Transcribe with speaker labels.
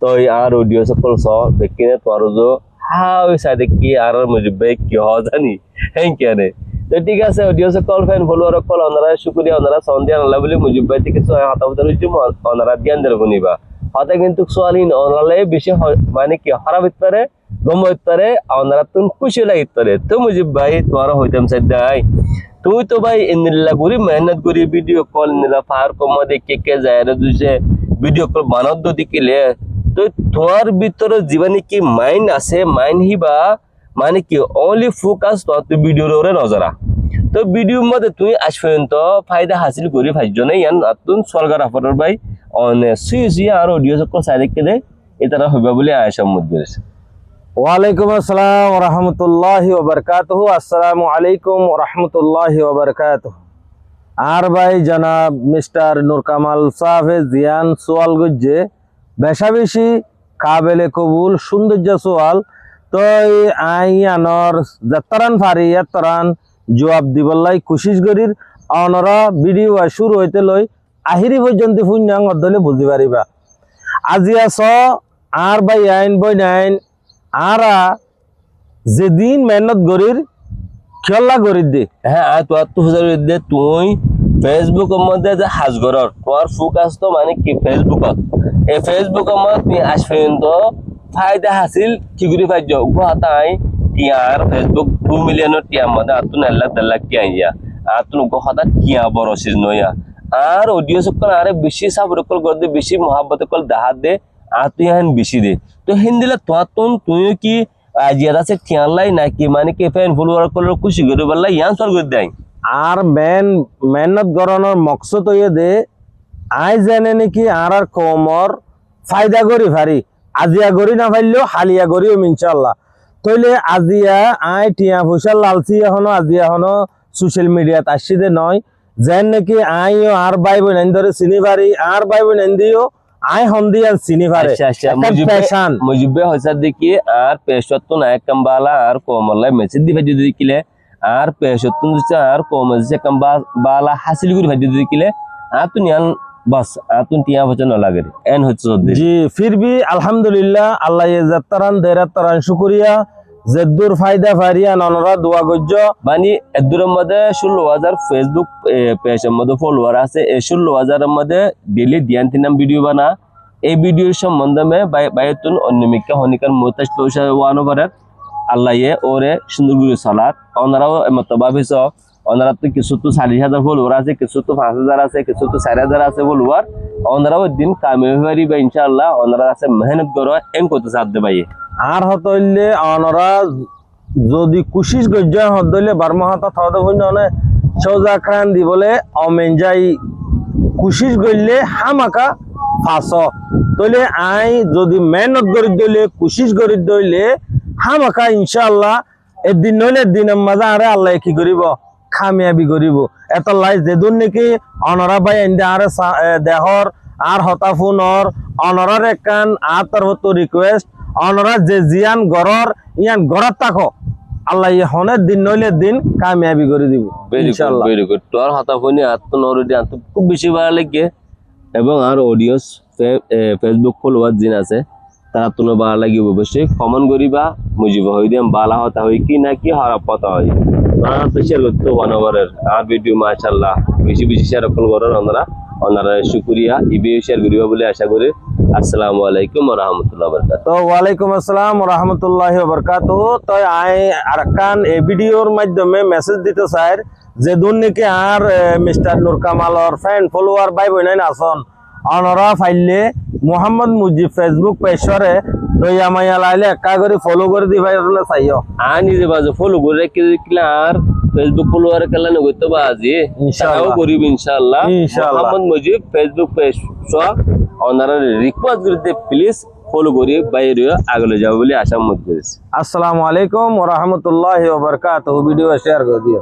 Speaker 1: तो यार ऑडियो से कल सो देखिने तुम्हारो जो हाउ शायद कि यार मुझे भाई क्या हो जानी है क्या ने तो ठीक है से ऑडियो से कल फैन फॉलोअर कल ओनरा शुक्रिया ओनरा सौंदिया अल्लाह बोले मुझे भाई থেকে সো হাতা উতার যে ওনরা ধ্যান দেব নিবা হাতা কিন্তু সোয়ালিন ওনরালে বেশি মানে কি খারাপ ইতরে গম ইতরে ওনরা তুন খুশি লাগিতরে তো মুজিব ভাই তোমার হইতাম সাইদাই তুই তো ভাই ইন্দিল্লা করি মেহনত করি ভিডিও কল নিলা ফার কম দেখে কে যায় রে দুসে ভিডিও কল বানাদ দিকিলে তো তোমার ভিতরে জীবনে কি মাইন্ড আছে মাইন্ড হিবা মানে কি অনলি ফোকাস তো ভিডিওর ওরে নজরা তো ভিডিওর মধ্যে তুই আজ পর্যন্ত ফায়দা হাসিল করি ভাইজনে ইয়ান আতুন সরকার আফার ভাই অনে সুই আর অডিও সকল সাইড কেদে এটারা হইবা বলে আয়েশা মুদ্দেশ
Speaker 2: ওয়ালাইকুম আসসালাম ওয়া রাহমাতুল্লাহি ওয়া বারাকাতুহু আসসালামু আলাইকুম ওয়া রাহমাতুল্লাহি ওয়া বারাকাতুহু আর ভাই জনাব মিস্টার নূর কামাল সাহেব জিয়ান সোয়াল গুজ্জে বেশাবেশি কাবেলে কবুল সৌন্দর্য সোয়াল তো আই আনর যাত্রান ফারি ইয়াত্রান জবাব দিবল্লাই কোশিশ করির অনরা ভিডিও শুরু হইতে লই আহিরি পর্যন্ত ফুন্যাং অদলে বুঝি পারিবা আজি আস আর ভাই আইন বই নাইন আরা যেদিন মেহনত গরির খেলা গরির দে
Speaker 1: হ্যাঁ তো তো হুজার দে তুই ফেসবুকের মধ্যে যে হাজগরর তোর ফোকাস তো মানে কি ফেসবুকত এই ফেসবুকের মধ্যে তুই আজ পর্যন্ত ফায়দা হাসিল কি করি পাইছ গোহাতাই টিয়ার ফেসবুক 2 মিলিয়নের টিয়ার মধ্যে আতুন আল্লাহ তাআলা কি আইয়া আতুন গোহাতা কিয়া বড় সিজ নয়া আর অডিও সকল আরে বেশি সাবর কল গদে বেশি mohabbat কল দাহাত দে আতুই হান বেশি দে তো হিন্দিলা তোতুন তুই কি আজিয়াদা সে খেয়ালাই নাকি মানে কি ফ্যান ফলোয়ার কল খুশি করে বললা ইয়ান সর করে দেয়
Speaker 2: আর মেহনত গরনের মকসদ হইয়ে দে আই জানে নাকি আর কমর ফায়দা করি ফারি আজিয়া গরি না পাইলেও হালিয়া গরিও ইনশাআল্লাহ তইলে আজিয়া আই টিয়া পয়সা লালসি এখনো আজিয়া এখনো সোশ্যাল মিডিয়াত আসছি দে নয় যেন নাকি আইও আর ভাই বোন ধরে চিনি পারি আর ভাই বোন দিও আই হন্দিয়ান চিনি পারে
Speaker 1: পেশান মুজিবে হইছা দেখি আর পেশতন এক কামবালা আর কোমলাই মেসেজ দিবে যদি কিলে আর পেশতন আর কোমজে কামবালা হাসিল করি ভাই যদি কিলে আতুন ইয়ান बस आतुन टिया वचन लागे एन হচ্ছে
Speaker 2: जी फिर भी अल्हम्दुलिल्लाह अल्लाह ये जत्तरान देरतरान शुक्रिया जद्दुर फायदा फारिया ननरा दुआ गज्जो
Speaker 1: মানে এদুর মধ্যে 16000 ফেসবুক পেজের মধ্যে ফলোয়ার আছে এই 16000 এর মধ্যে ডেইলি দিয়ান তিনাম ভিডিও বানা এই ভিডিওর সম্বন্ধে মে বাইতুন অন্যমিকা হনিকার মুতাজ পয়সা ওয়ানো করে আল্লাহ এ ওরে সুন্দর করে সালাত ওনারাও মতবাবিস ওনারা তো কিছু তো 40000 ফলোয়ার আছে কিছু তো 5000 আছে কিছু তো 4000 আছে ফলোয়ার ওনারাও দিন কামিয়াবি পারিবে ইনশাআল্লাহ ওনারা আছে মেহনত করো এম কত সাথ দে ভাই
Speaker 2: আর হতইলে ওনারা যদি কোশিশ গজ্জা হদলে বারমাহাতা থাওদা হইননে সোজা খান দি বলে অমেনজাই কোশিশ গইলে হামাকা ফাস তইলে আই যদি মেহনত করি দইলে কোশিশ করি দইলে হামাকা ইনশাআল্লাহ এদিন নইলে দিন মজা আরে আল্লাহ কি করিব কামিয়াবি করিব এত লাই যেদুন নাকি অনরা ভাই এন্ডে আর দেহর আর হতাফুনর অনরার একখান আর তরবত রিকোয়েস্ট অনরা যে জিয়ান গরর ইয়ান গরত থাকো আল্লাহ হনের দিন নইলে দিন কামিয়াবি করে দিব ইনশাআল্লাহ
Speaker 1: ভেরি গুড তোর হতাফুনি আত্মনর দি আন্ত খুব বেশি ভালো লাগে এবং আর অডিওস ফেসবুক ফলোয়ার জিন আছে তারা তুনো ভালো লাগিব অবশ্যই কমন করিবা মুজিব হই দিম বালা হতা হই কি না কি খারাপ কথা হয় আর তো শেয়ার করতে ওয়ানওভারের আর ভিডিও মাশাআল্লাহ বেশি বেশি শেয়ার করন ওনারা শুকরিয়া ইবে শেয়ার করিবা বলে আশা করি আসসালামু আলাইকুম ওয়া রাহমাতুল্লাহি ওয়া বারাকাতুহু
Speaker 2: তো ওয়া আলাইকুম আসসালাম ওয়া রাহমাতুল্লাহি ওয়া বারাকাতুহু তো আই আরকান এই ভিডিওর মাধ্যমে মেসেজ দিতে চাই যে দুন নাকি আর মিস্টার নূর কামালর ফ্রেন্ড ফলোয়ার ভাই বোন আছেন অনরা ফাইলে মোহাম্মদ মুজিব ফেসবুক পেজরে দইয়া মাইয়া লাইলে একা করে ফলো করে দি ভাই ওনা চাইও
Speaker 1: আনি যে বাজে ফলো করে কিলার ফেসবুক ফলোয়ার কেলা নগত বাজি ইনশাআল্লাহ করিব ইনশাআল্লাহ Mohammad Mujib Facebook page so ওনারা রিকোয়েস্ট করতে প্লিজ ফলো করি বাইরে আগলে যাও বলে আশা মত করেছি
Speaker 2: আসসালামু আলাইকুম ওয়া রাহমাতুল্লাহি ওয়া বারাকাতুহু ভিডিও শেয়ার করে দিও।